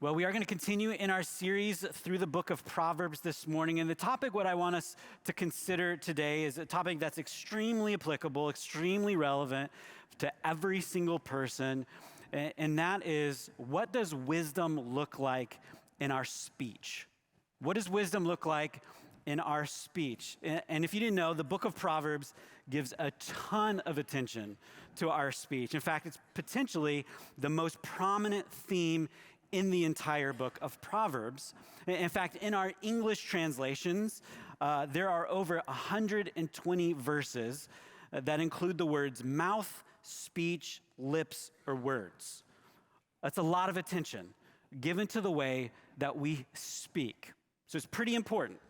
Well, we are going to continue in our series through the book of Proverbs this morning. And the topic, what I want us to consider today, is a topic that's extremely applicable, extremely relevant to every single person. And that is, what does wisdom look like in our speech? What does wisdom look like in our speech? And if you didn't know, the book of Proverbs gives a ton of attention to our speech. In fact, it's potentially the most prominent theme in the entire book of Proverbs. In fact, in our English translations, there are over 120 verses that include the words mouth, speech, lips, or words. That's a lot of attention given to the way that we speak. So it's pretty important.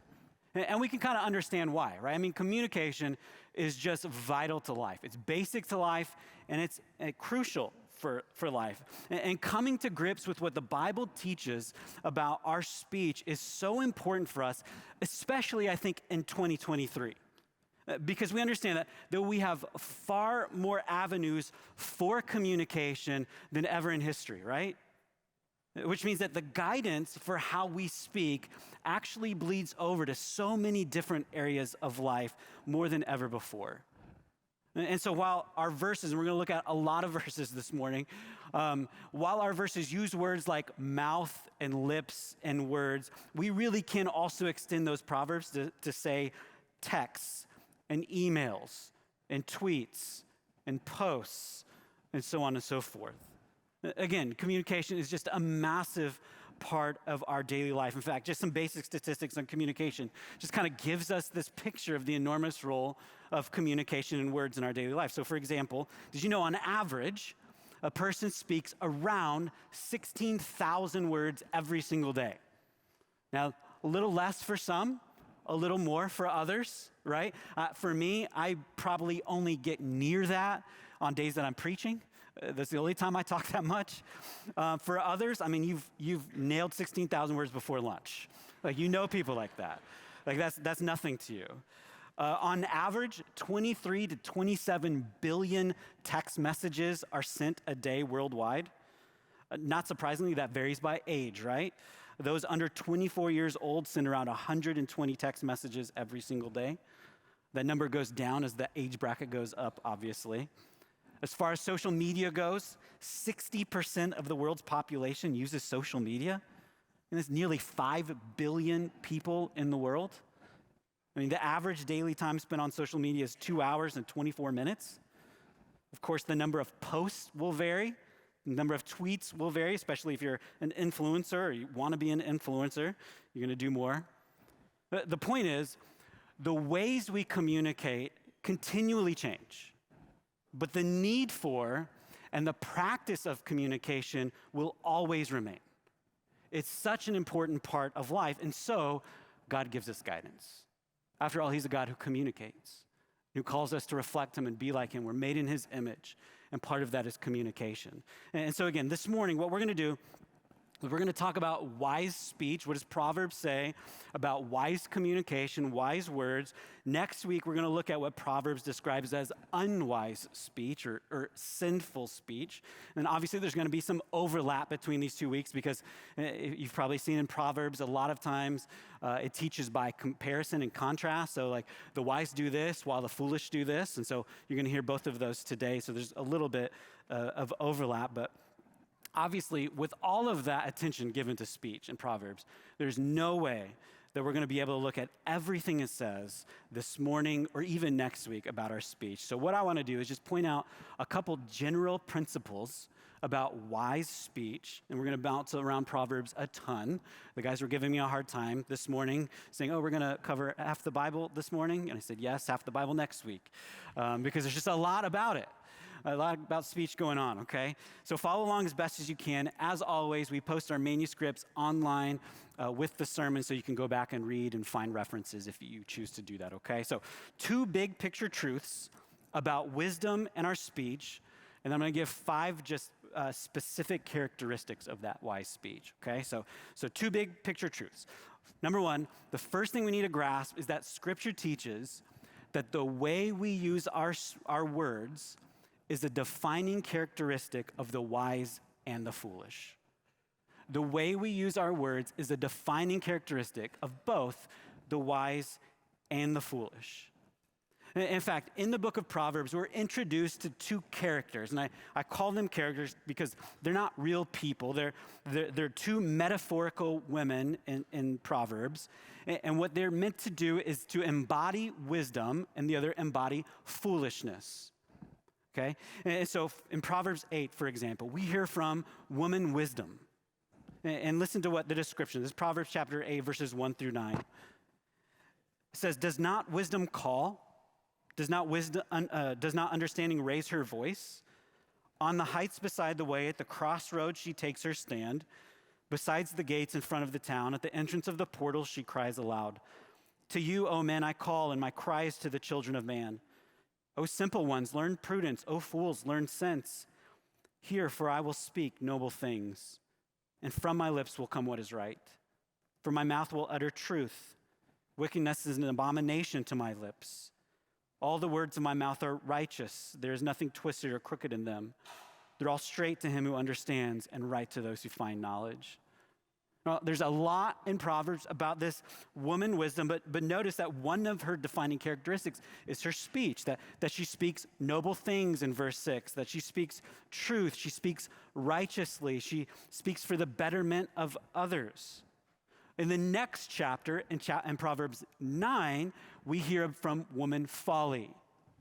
And we can kind of understand why, right? I mean, communication is just vital to life. It's basic to life, and it's crucial for life. And coming to grips with what the Bible teaches about our speech is so important for us, especially, I think, in 2023. Because we understand that we have far more avenues for communication than ever in history, right? Which means that the guidance for how we speak actually bleeds over to so many different areas of life more than ever before. And so while our verses, and we're going to look at a lot of verses this morning, while our verses use words like mouth and lips and words, we really can also extend those proverbs to say texts and emails and tweets and posts and so on and so forth. Again, communication is just a massive part of our daily life. In fact, just some basic statistics on communication just kind of gives us this picture of the enormous role of communication and words in our daily life. So for example, did you know on average, a person speaks around 16,000 words every single day? Now, a little less for some, a little more for others, right? For me, I probably only get near that on days that I'm preaching. That's the only time I talk that much. For others, I mean, you've nailed 16,000 words before lunch. Like, you know people like that. Like, that's nothing to you. On average, 23 to 27 billion text messages are sent a day worldwide. Not surprisingly, that varies by age, right? Those under 24 years old send around 120 text messages every single day. That number goes down as the age bracket goes up, obviously. As far as social media goes, 60% of the world's population uses social media, and there's nearly 5 billion people in the world. I mean, the average daily time spent on social media is 2 hours and 24 minutes. Of course, the number of posts will vary. The number of tweets will vary, especially if you're an influencer or you want to be an influencer. You're going to do more. But the point is, the ways we communicate continually change. But the need for and the practice of communication will always remain. It's such an important part of life, and so God gives us guidance. After all, he's a God who communicates, who calls us to reflect him and be like him. We're made in his image, and part of that is communication. And so again, this morning, what we're going to do, we're going to talk about wise speech. What does Proverbs say about wise communication, wise words? Next week, we're going to look at what Proverbs describes as unwise speech or sinful speech. And obviously, there's going to be some overlap between these 2 weeks because you've probably seen in Proverbs a lot of times it teaches by comparison and contrast. So like the wise do this while the foolish do this. And so you're going to hear both of those today. So there's a little bit of overlap, but obviously, with all of that attention given to speech in Proverbs, there's no way that we're going to be able to look at everything it says this morning or even next week about our speech. So what I want to do is just point out a couple general principles about wise speech, and we're going to bounce around Proverbs a ton. The guys were giving me a hard time this morning, saying, oh, we're going to cover half the Bible this morning. And I said, yes, half the Bible next week, because there's just a lot about it. A lot about speech going on, okay? So follow along as best as you can. As always, we post our manuscripts online with the sermon so you can go back and read and find references if you choose to do that, okay? So 2 big picture truths about wisdom and our speech, and I'm going to give 5 just specific characteristics of that wise speech, okay? So 2 big picture truths. Number 1, the first thing we need to grasp is that Scripture teaches that the way we use our words is a defining characteristic of the wise and the foolish. the way we use our words is a defining characteristic of both the wise and the foolish. In fact, in the book of Proverbs, we're introduced to two characters, and I call them characters because they're not real people. They're two metaphorical women in Proverbs, and what they're meant to do is to embody wisdom, and the other embody foolishness. Okay? And so in Proverbs 8, for example, we hear from woman wisdom. And listen to what the description is. This is Proverbs chapter 8, verses 1 through 9. It says, does not wisdom call? Does not understanding raise her voice? On the heights beside the way, at the crossroads, she takes her stand. Besides the gates in front of the town, at the entrance of the portals, she cries aloud. To you, O men, I call, and my cry is to the children of man. O simple ones, learn prudence. O fools, learn sense. Hear, for I will speak noble things, and from my lips will come what is right. For my mouth will utter truth. Wickedness is an abomination to my lips. All the words of my mouth are righteous. There is nothing twisted or crooked in them. They're all straight to him who understands and right to those who find knowledge. Well, there's a lot in Proverbs about this woman wisdom, but notice that one of her defining characteristics is her speech, that she speaks noble things in verse 6, that she speaks truth, she speaks righteously, she speaks for the betterment of others. In the next chapter, in Proverbs 9, we hear from woman folly,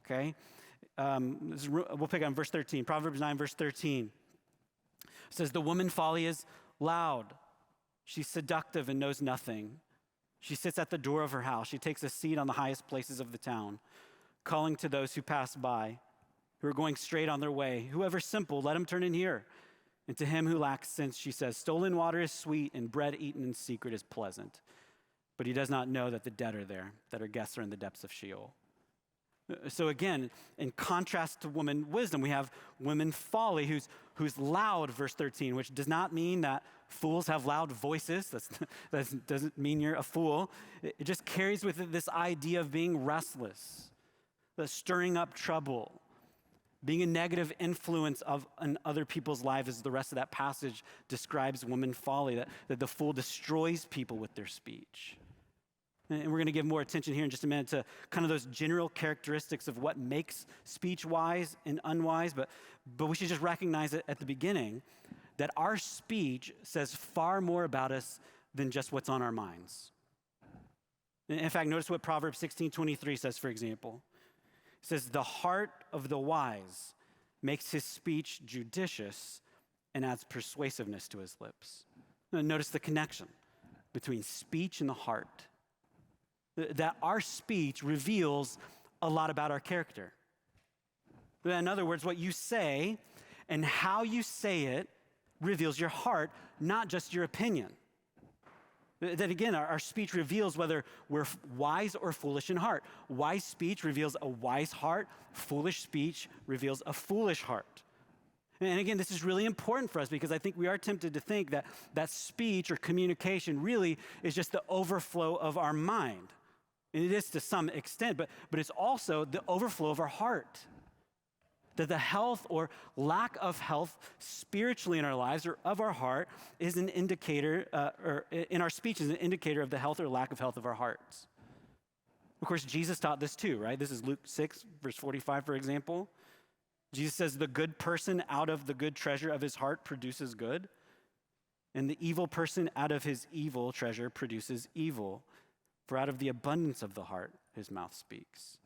okay? We'll pick on verse 13. Proverbs 9, verse 13. It says, the woman folly is loud. She's seductive and knows nothing. She sits at the door of her house. She takes a seat on the highest places of the town, calling to those who pass by, who are going straight on their way. Whoever's simple, let him turn in here. And to him who lacks sense, she says, stolen water is sweet and bread eaten in secret is pleasant. But he does not know that the dead are there, that her guests are in the depths of Sheol. So again, in contrast to woman wisdom, we have woman folly who's loud, verse 13, which does not mean that fools have loud voices. That doesn't mean you're a fool. It just carries with it this idea of being restless, the stirring up trouble, being a negative influence on other people's lives, as the rest of that passage describes woman folly, that the fool destroys people with their speech. And we're going to give more attention here in just a minute to kind of those general characteristics of what makes speech wise and unwise, but we should just recognize it at the beginning that our speech says far more about us than just what's on our minds. In fact, notice what Proverbs 16:23 says, for example. It says, the heart of the wise makes his speech judicious and adds persuasiveness to his lips. Now, notice the connection between speech and the heart. That our speech reveals a lot about our character. In other words, what you say and how you say it reveals your heart, not just your opinion. That again, our speech reveals whether we're wise or foolish in heart. Wise speech reveals a wise heart. Foolish speech reveals a foolish heart. And again, this is really important for us because I think we are tempted to think that speech or communication really is just the overflow of our mind. And it is to some extent, but it's also the overflow of our heart. That the health or lack of health spiritually in our lives or of our heart is an indicator, or in our speech is an indicator of the health or lack of health of our hearts. Of course, Jesus taught this too, right? This is Luke 6, verse 45, for example. Jesus says, the good person out of the good treasure of his heart produces good, and the evil person out of his evil treasure produces evil. For out of the abundance of the heart, his mouth speaks.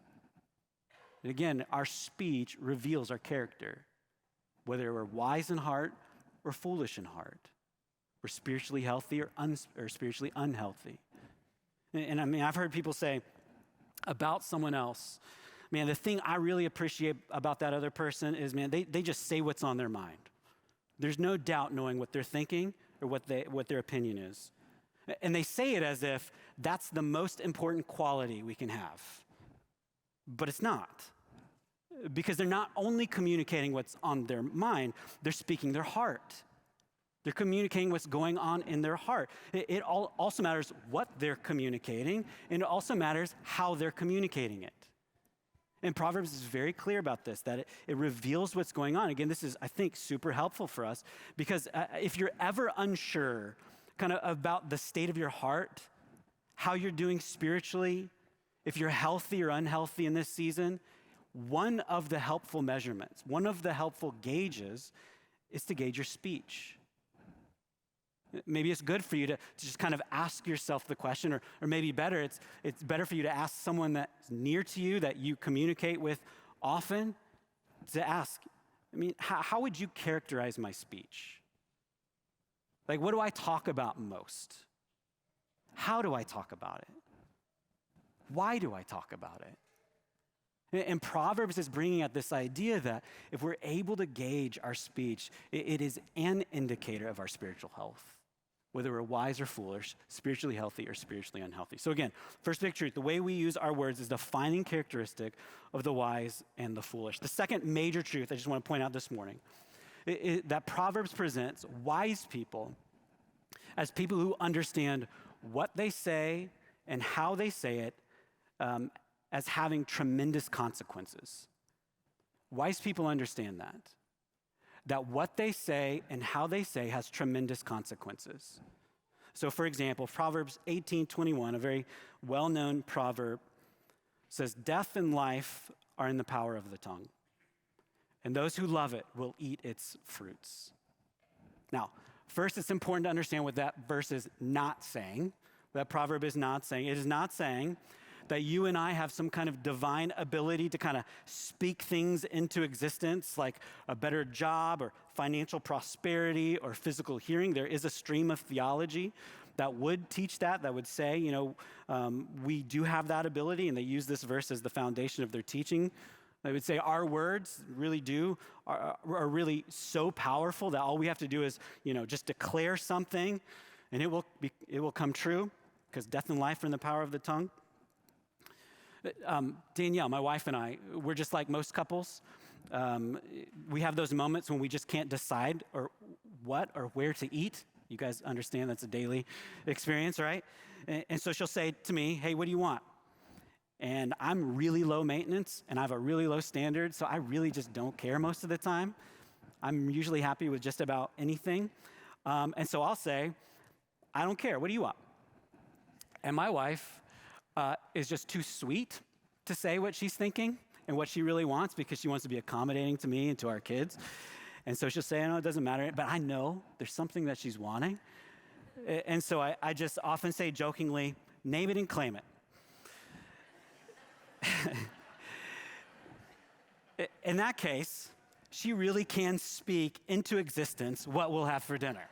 And again, our speech reveals our character, whether we're wise in heart or foolish in heart. We're spiritually healthy or spiritually unhealthy. And I mean, I've heard people say about someone else, man, the thing I really appreciate about that other person is, man, they just say what's on their mind. There's no doubt knowing what they're thinking or what their opinion is. And they say it as if that's the most important quality we can have. But it's not. Because they're not only communicating what's on their mind, they're speaking their heart. They're communicating what's going on in their heart. It also matters what they're communicating, and it also matters how they're communicating it. And Proverbs is very clear about this, that it reveals what's going on. Again, this is, I think, super helpful for us because if you're ever unsure kind of about the state of your heart, how you're doing spiritually, if you're healthy or unhealthy in this season, one of the helpful measurements, one of the helpful gauges is to gauge your speech. Maybe it's good for you to just kind of ask yourself the question, or maybe better, it's better for you to ask someone that's near to you, that you communicate with often, to ask, how would you characterize my speech? Like, what do I talk about most? How do I talk about it? Why do I talk about it? And Proverbs is bringing out this idea that if we're able to gauge our speech, it is an indicator of our spiritual health, whether we're wise or foolish, spiritually healthy or spiritually unhealthy. So again, first big truth, the way we use our words is a defining characteristic of the wise and the foolish. The second major truth I just want to point out this morning is that Proverbs presents wise people as people who understand what they say and how they say it as having tremendous consequences. Wise people understand that what they say and how they say has tremendous consequences. So for example, Proverbs 18:21, a very well-known proverb, says, "Death and life are in the power of the tongue, and those who love it will eat its fruits." Now, first, it's important to understand what that verse is not saying. That proverb is not saying. It is not saying that you and I have some kind of divine ability to kind of speak things into existence, like a better job or financial prosperity or physical hearing. There is a stream of theology that would teach that would say, we do have that ability, and they use this verse as the foundation of their teaching. They would say our words really are really so powerful that all we have to do is, just declare something, and it will come true, because death and life are in the power of the tongue. Danielle, my wife, and I, we're just like most couples. We have those moments when we just can't decide what or where to eat. You guys understand that's a daily experience, right? And so she'll say to me, "Hey, what do you want?" And I'm really low maintenance, and I have a really low standard, so I really just don't care most of the time. I'm usually happy with just about anything. And so I'll say, "I don't care. What do you want?" And my wife is just too sweet to say what she's thinking and what she really wants, because she wants to be accommodating to me and to our kids. And so she'll say, "No, it doesn't matter," but I know there's something that she's wanting. And so I just often say jokingly, "Name it and claim it." In that case, she really can speak into existence what we'll have for dinner.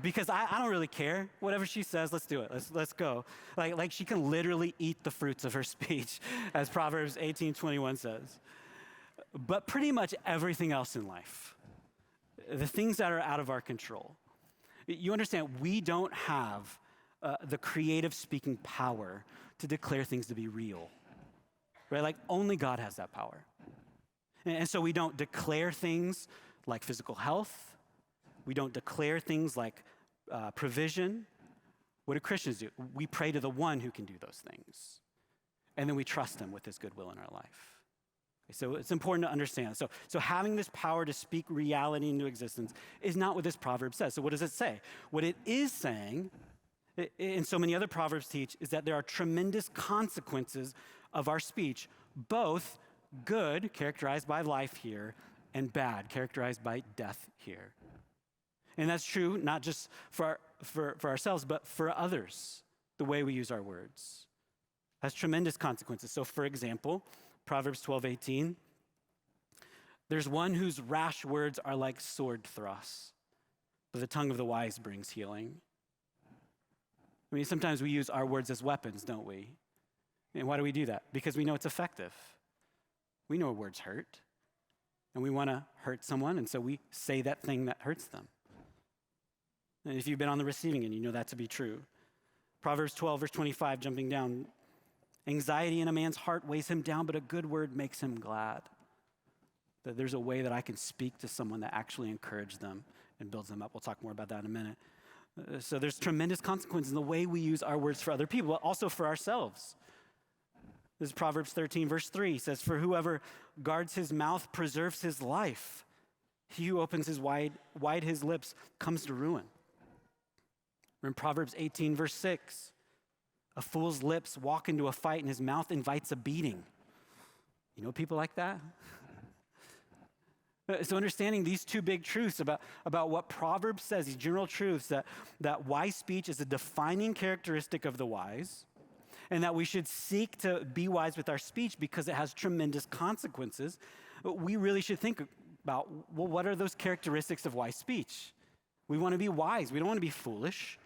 Because I don't really care. Whatever she says, let's do it. Let's go. Like she can literally eat the fruits of her speech, as Proverbs 18:21 says. But pretty much everything else in life, the things that are out of our control, you understand, we don't have the creative speaking power to declare things to be real, right? Like only God has that power. And so we don't declare things like physical health. We don't declare things like provision. What do Christians do? We pray to the one who can do those things. And then we trust him with his goodwill in our life. So it's important to understand. So having this power to speak reality into existence is not what this proverb says. So what does it say? What it is saying, and so many other proverbs teach, is that there are tremendous consequences of our speech, both good, characterized by life here, and bad, characterized by death here. And that's true not just for ourselves, but for others, the way we use our words has tremendous consequences. So for example, Proverbs 12:18, "There's one whose rash words are like sword thrusts, but the tongue of the wise brings healing." Sometimes we use our words as weapons, don't we? And why do we do that? Because we know it's effective. We know words hurt, and we want to hurt someone, and so we say that thing that hurts them. And if you've been on the receiving end, you know that to be true. Proverbs 12:25, jumping down, "Anxiety in a man's heart weighs him down, but a good word makes him glad." That there's a way that I can speak to someone that actually encourages them and builds them up. We'll talk more about that in a minute. So there's tremendous consequences in the way we use our words for other people, but also for ourselves. This is Proverbs 13, verse 3. It says, "For whoever guards his mouth preserves his life. He who opens his wide his lips comes to ruin." We're in Proverbs 18, verse 6. "A fool's lips walk into a fight, and his mouth invites a beating." You know people like that? So understanding these two big truths about what Proverbs says, these general truths, that wise speech is a defining characteristic of the wise, and that we should seek to be wise with our speech because it has tremendous consequences, we really should think about, well, what are those characteristics of wise speech? We want to be wise. We don't want to be foolish.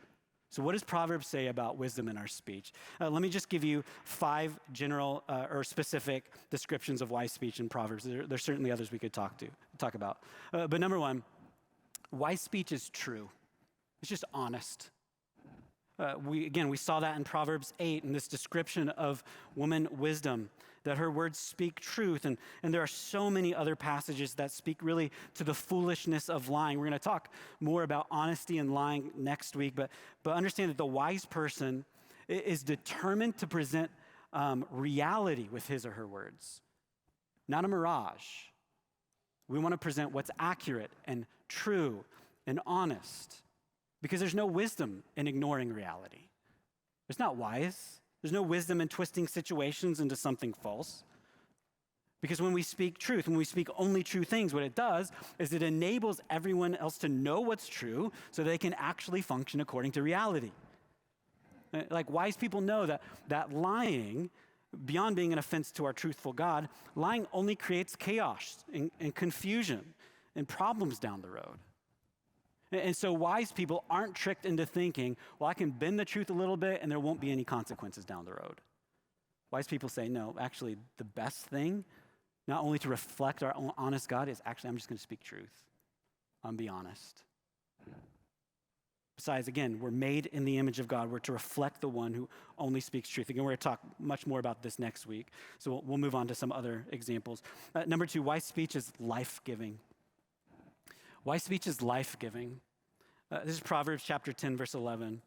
So what does Proverbs say about wisdom in our speech? Let me just give you 5 general or specific descriptions of wise speech in Proverbs. There's certainly others we could talk about. But number 1, wise speech is true. It's just honest. We saw that in Proverbs 8 in this description of woman wisdom, that her words speak truth. And there are so many other passages that speak really to the foolishness of lying. We're going to talk more about honesty and lying next week, but understand that the wise person is determined to present reality with his or her words, not a mirage. We want to present what's accurate and true and honest, because there's no wisdom in ignoring reality. It's not wise. There's no wisdom in twisting situations into something false. Because when we speak truth, when we speak only true things, what it does is it enables everyone else to know what's true so they can actually function according to reality. Like wise people know that lying, beyond being an offense to our truthful God, lying only creates chaos and confusion and problems down the road. And so wise people aren't tricked into thinking, well, I can bend the truth a little bit and there won't be any consequences down the road. Wise people say, no, actually the best thing, not only to reflect our own honest God, is actually I'm just going to speak truth. I'm be honest. Besides, again, we're made in the image of God. We're to reflect the one who only speaks truth. Again, we're going to talk much more about this next week. So we'll move on to some other examples. Number 2, wise speech is life-giving. Wise speech is life-giving. This is Proverbs chapter 10, verse 11.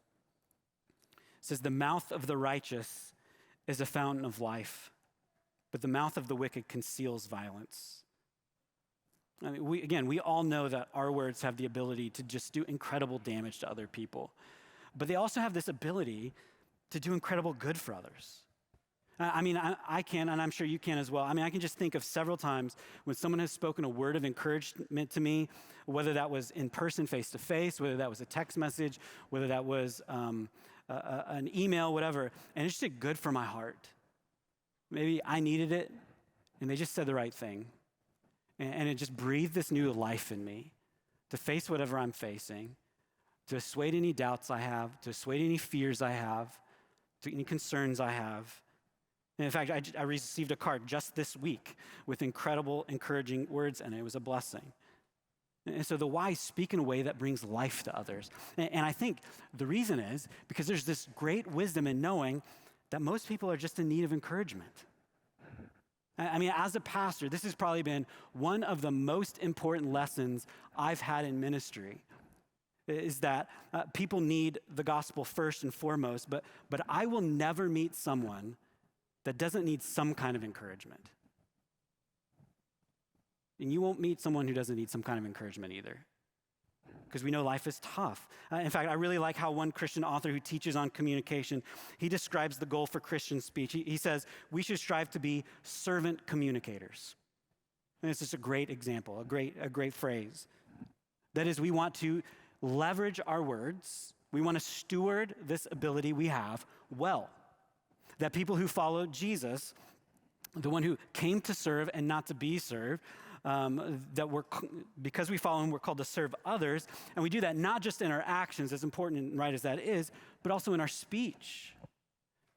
It says, "The mouth of the righteous is a fountain of life, but the mouth of the wicked conceals violence." I mean, we all know that our words have the ability to just do incredible damage to other people, but they also have this ability to do incredible good for others. I can, and I'm sure you can as well. I can just think of several times when someone has spoken a word of encouragement to me, whether that was in person, face-to-face, whether that was a text message, whether that was an email, whatever, and it just did good for my heart. Maybe I needed it, and they just said the right thing, and it just breathed this new life in me to face whatever I'm facing, to assuage any doubts I have, to assuage any fears I have, to any concerns I have. And in fact, I received a card just this week with incredible, encouraging words, and it was a blessing. And so the wise speak in a way that brings life to others. And I think the reason is because there's this great wisdom in knowing that most people are just in need of encouragement. As a pastor, this has probably been one of the most important lessons I've had in ministry, is that people need the gospel first and foremost, but I will never meet someone that doesn't need some kind of encouragement. And you won't meet someone who doesn't need some kind of encouragement either, because we know life is tough. In fact, I really like how one Christian author who teaches on communication, he describes the goal for Christian speech. He says, we should strive to be servant communicators. And it's just a great example, a great phrase. That is, we want to leverage our words. We want to steward this ability we have well. That people who follow Jesus, the one who came to serve and not to be served, because we follow him, we're called to serve others. And we do that not just in our actions, as important and right as that is, but also in our speech.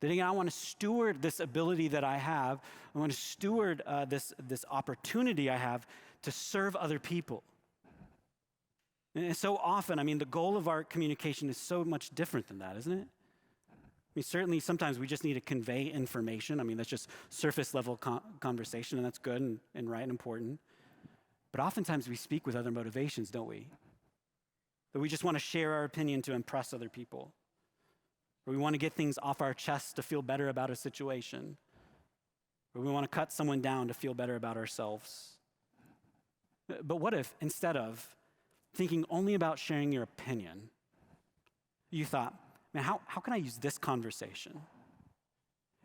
That again, I want to steward this ability that I have. I want to steward this opportunity I have to serve other people. And so often, the goal of our communication is so much different than that, isn't it? Certainly sometimes we just need to convey information. That's just surface level conversation, and that's good and right and important. But oftentimes we speak with other motivations, don't we? That we just want to share our opinion to impress other people. Or we want to get things off our chest to feel better about a situation. or we want to cut someone down to feel better about ourselves. But what if, instead of thinking only about sharing your opinion, you thought, man, how can I use this conversation?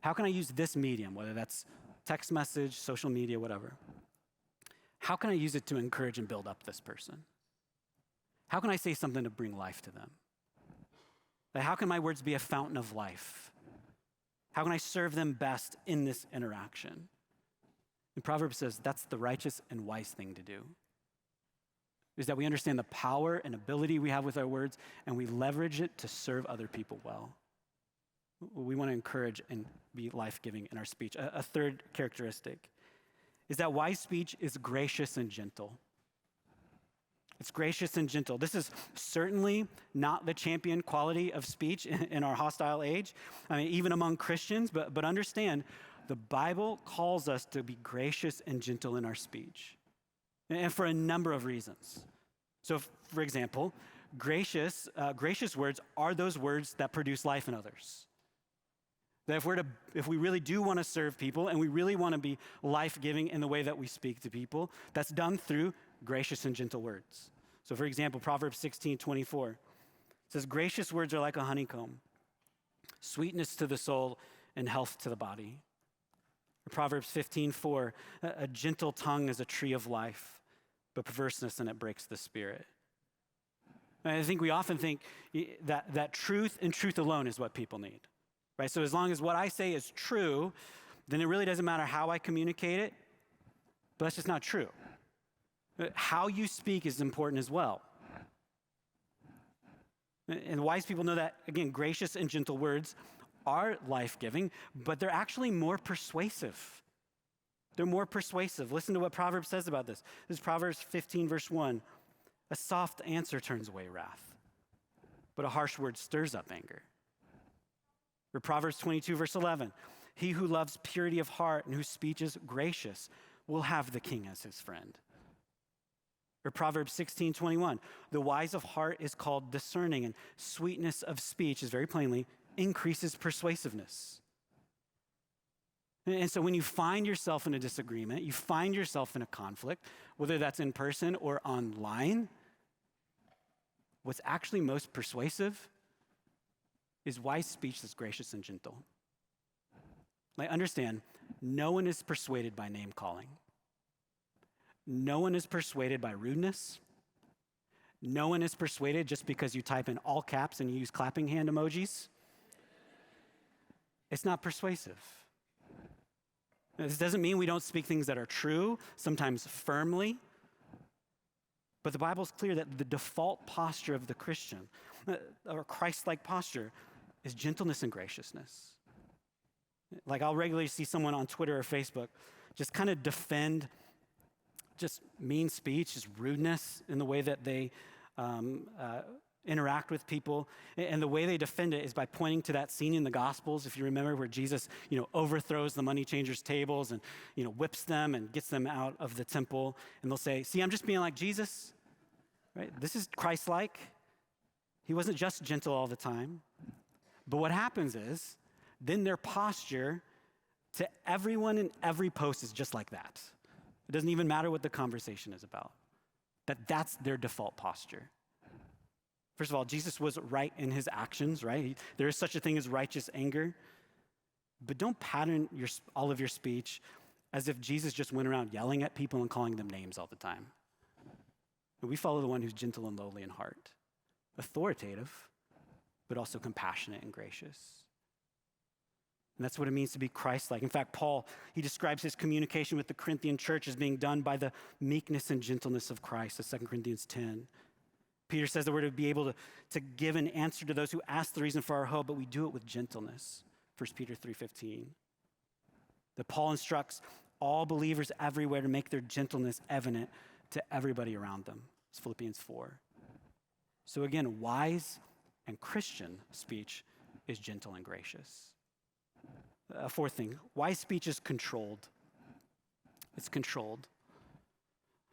How can I use this medium, whether that's text message, social media, whatever? How can I use it to encourage and build up this person? How can I say something to bring life to them? Like, how can my words be a fountain of life? How can I serve them best in this interaction? And Proverbs says that's the righteous and wise thing to do, is that we understand the power and ability we have with our words, and we leverage it to serve other people well. We want to encourage and be life-giving in our speech. A third characteristic is that wise speech is gracious and gentle. It's gracious and gentle. This is certainly not the champion quality of speech in our hostile age. I mean, even among Christians, but understand, the Bible calls us to be gracious and gentle in our speech, and for a number of reasons. So, for example, gracious words are those words that produce life in others. That if we really do want to serve people and we really want to be life-giving in the way that we speak to people, that's done through gracious and gentle words. So for example, Proverbs 16:24 says, gracious words are like a honeycomb, sweetness to the soul and health to the body. Or Proverbs 15:4, a gentle tongue is a tree of life, but perverseness in it breaks the spirit. And I think we often think that truth and truth alone is what people need. Right? So as long as what I say is true, then it really doesn't matter how I communicate it, but that's just not true. How you speak is important as well. And wise people know that, again, gracious and gentle words are life-giving, but they're actually more persuasive. They're more persuasive. Listen to what Proverbs says about this. This is Proverbs 15, verse 1. A soft answer turns away wrath, but a harsh word stirs up anger. Or Proverbs 22, verse 11, he who loves purity of heart and whose speech is gracious will have the king as his friend. Or Proverbs 16:21, the wise of heart is called discerning, and sweetness of speech is very plainly increases persuasiveness. And so when you find yourself in a disagreement, you find yourself in a conflict, whether that's in person or online, what's actually most persuasive is wise speech that's gracious and gentle. Like, understand, no one is persuaded by name calling. No one is persuaded by rudeness. No one is persuaded just because you type in all caps and you use clapping hand emojis. It's not persuasive. This doesn't mean we don't speak things that are true, sometimes firmly. But the Bible's clear that the default posture of the Christian, or Christ-like posture, is gentleness and graciousness. Like, I'll regularly see someone on Twitter or Facebook just kind of defend just mean speech, just rudeness in the way that they interact with people. And the way they defend it is by pointing to that scene in the Gospels, if you remember, where Jesus, overthrows the money changers' tables and, whips them and gets them out of the temple. And they'll say, see, I'm just being like Jesus, right? This is Christ-like. He wasn't just gentle all the time. But what happens is, then their posture to everyone in every post is just like that. It doesn't even matter what the conversation is about. That's their default posture. First of all, Jesus was right in his actions, right? There is such a thing as righteous anger. But don't pattern all of your speech as if Jesus just went around yelling at people and calling them names all the time. And we follow the one who's gentle and lowly in heart, authoritative, but also compassionate and gracious. And that's what it means to be Christ-like. In fact, Paul, he describes his communication with the Corinthian church as being done by the meekness and gentleness of Christ, as 2 Corinthians 10. Peter says that we're to be able to give an answer to those who ask the reason for our hope, but we do it with gentleness, 1 Peter 3:15. That Paul instructs all believers everywhere to make their gentleness evident to everybody around them. It's Philippians 4. So again, wise and Christian speech is gentle and gracious. A fourth thing, wise speech is controlled. It's controlled.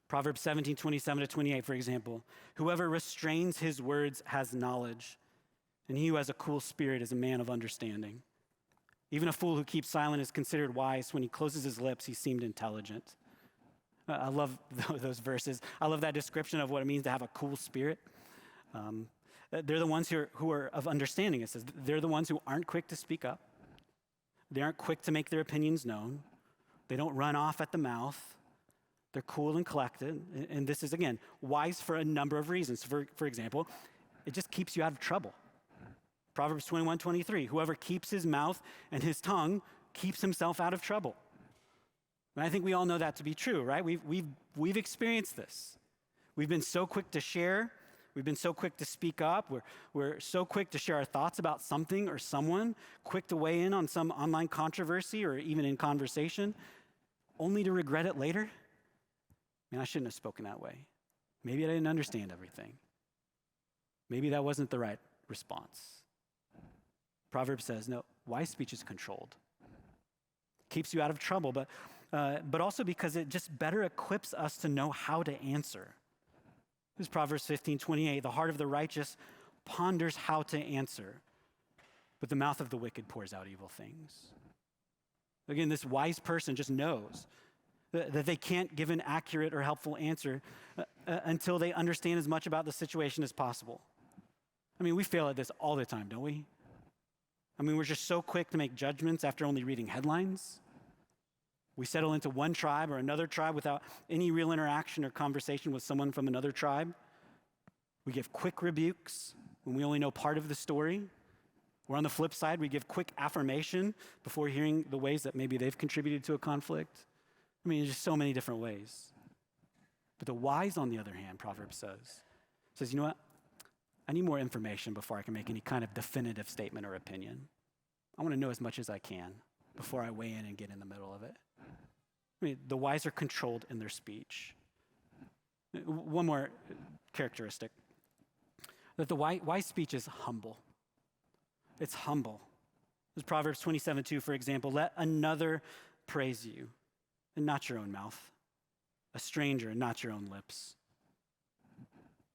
Proverbs 17:27-28, for example, whoever restrains his words has knowledge, and he who has a cool spirit is a man of understanding. Even a fool who keeps silent is considered wise. When he closes his lips, he seemed intelligent. I love those verses. I love that description of what it means to have a cool spirit. They're the ones who are of understanding. It says they're the ones who aren't quick to speak up. They aren't quick to make their opinions known. They don't run off at the mouth. They're cool and collected. And this is, again, wise for a number of reasons. For example, it just keeps you out of trouble. Proverbs 21:23, whoever keeps his mouth and his tongue keeps himself out of trouble. And I think we all know that to be true, right? We've experienced this. We've been so quick to share. We've been so quick to speak up. We're so quick to share our thoughts about something or someone, quick to weigh in on some online controversy or even in conversation, only to regret it later. Man, I shouldn't have spoken that way. Maybe I didn't understand everything. Maybe that wasn't the right response. Proverbs says, no, wise speech is controlled. Keeps you out of trouble, but also because it just better equips us to know how to answer. This is Proverbs 15:28. The heart of the righteous ponders how to answer, but the mouth of the wicked pours out evil things. Again, this wise person just knows that they can't give an accurate or helpful answer until they understand as much about the situation as possible. I mean, we fail at this all the time, don't we? I mean, we're just so quick to make judgments after only reading headlines. We settle into one tribe or another tribe without any real interaction or conversation with someone from another tribe. We give quick rebukes when we only know part of the story. Or on the flip side, we give quick affirmation before hearing the ways that maybe they've contributed to a conflict. I mean, there's just so many different ways. But the wise, on the other hand, Proverbs says, you know what? I need more information before I can make any kind of definitive statement or opinion. I want to know as much as I can before I weigh in and get in the middle of it. I mean, the wise are controlled in their speech. One more characteristic, that the wise speech is humble. It's humble. There's Proverbs 27:2, for example, let another praise you, and not your own mouth, a stranger and not your own lips.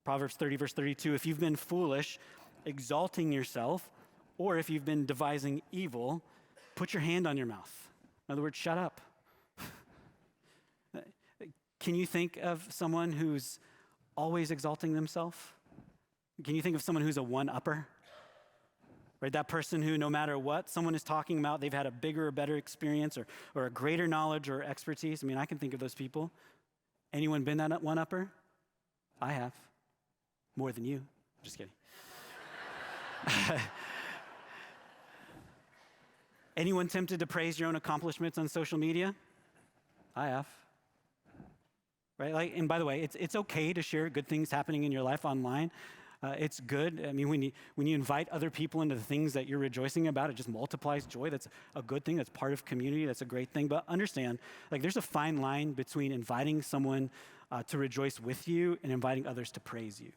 Proverbs 30:32, if you've been foolish, exalting yourself, or if you've been devising evil, put your hand on your mouth. In other words, shut up. Can you think of someone who's always exalting themselves? Can you think of someone who's a one-upper? Right, that person who, no matter what someone is talking about, they've had a bigger or better experience or a greater knowledge or expertise. I mean, I can think of those people. Anyone been that one-upper? I have. More than you. Just kidding. Anyone tempted to praise your own accomplishments on social media? I have. Right? And by the way, it's okay to share good things happening in your life online. It's good. I mean, when you invite other people into the things that you're rejoicing about, it just multiplies joy. That's a good thing. That's part of community. That's a great thing. But understand, there's a fine line between inviting someone to rejoice with you and inviting others to praise you.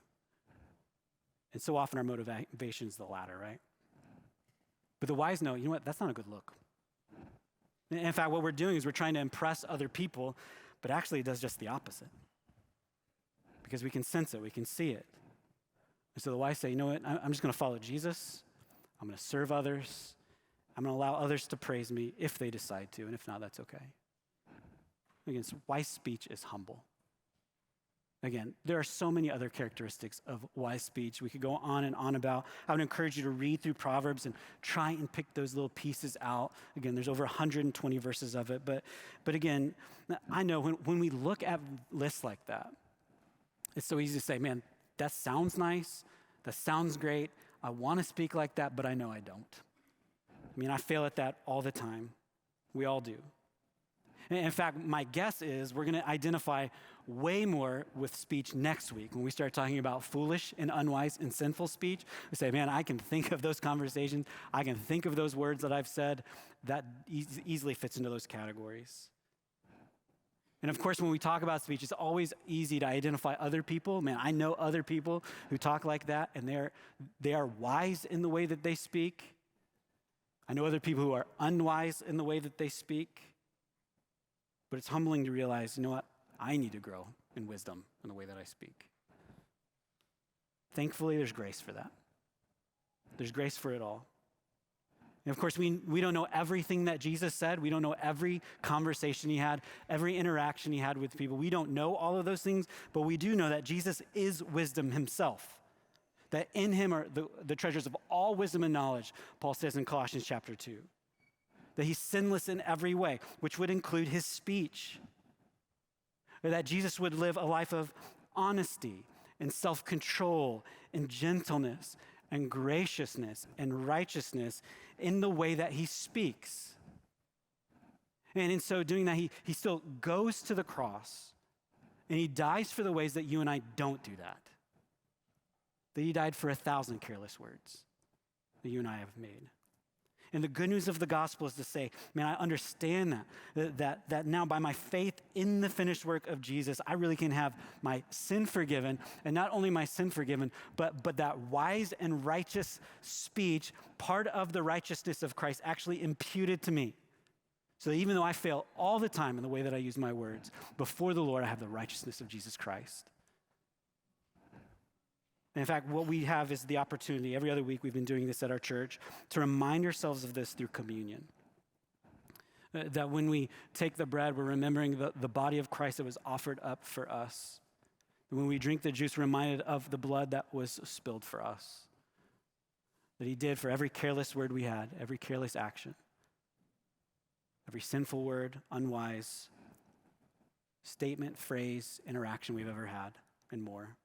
And so often our motivation is the latter, right? But the wise know, you know what? That's not a good look. In fact, what we're doing is we're trying to impress other people, but actually it does just the opposite. Because we can sense it. We can see it. And so the wise say, you know what, I'm just going to follow Jesus. I'm going to serve others. I'm going to allow others to praise me if they decide to, and if not, that's okay. Again, so wise speech is humble. Again, there are so many other characteristics of wise speech we could go on and on about. I would encourage you to read through Proverbs and try and pick those little pieces out. Again, there's over 120 verses of it. But again, I know when we look at lists like that, it's so easy to say, man, that sounds nice. That sounds great. I want to speak like that, but I know I don't. I mean, I fail at that all the time. We all do. In fact, my guess is we're going to identify way more with speech next week when we start talking about foolish and unwise and sinful speech. We say, man, I can think of those conversations. I can think of those words that I've said. That easily fits into those categories. And of course, when we talk about speech, it's always easy to identify other people. Man, I know other people who talk like that, and they are wise in the way that they speak. I know other people who are unwise in the way that they speak. But it's humbling to realize, you know what? I need to grow in wisdom in the way that I speak. Thankfully, there's grace for that. There's grace for it all. And of course, we don't know everything that Jesus said. We don't know every conversation he had, every interaction he had with people. We don't know all of those things, but we do know that Jesus is wisdom himself, that in him are the treasures of all wisdom and knowledge, Paul says in Colossians chapter 2. That he's sinless in every way, which would include his speech. Or that Jesus would live a life of honesty and self-control and gentleness and graciousness and righteousness in the way that he speaks. And in so doing that, he still goes to the cross and he dies for the ways that you and I don't do that. That he died for 1,000 careless words that you and I have made. And the good news of the gospel is to say, man, I understand that now by my faith in the finished work of Jesus, I really can have my sin forgiven, and not only my sin forgiven, but that wise and righteous speech, part of the righteousness of Christ, actually imputed to me. So that even though I fail all the time in the way that I use my words, before the Lord, I have the righteousness of Jesus Christ. And in fact, what we have is the opportunity, every other week we've been doing this at our church, to remind ourselves of this through communion. That when we take the bread, we're remembering the body of Christ that was offered up for us. And when we drink the juice, we're reminded of the blood that was spilled for us. That he did for every careless word we had, every careless action, every sinful word, unwise statement, phrase, interaction we've ever had, and more.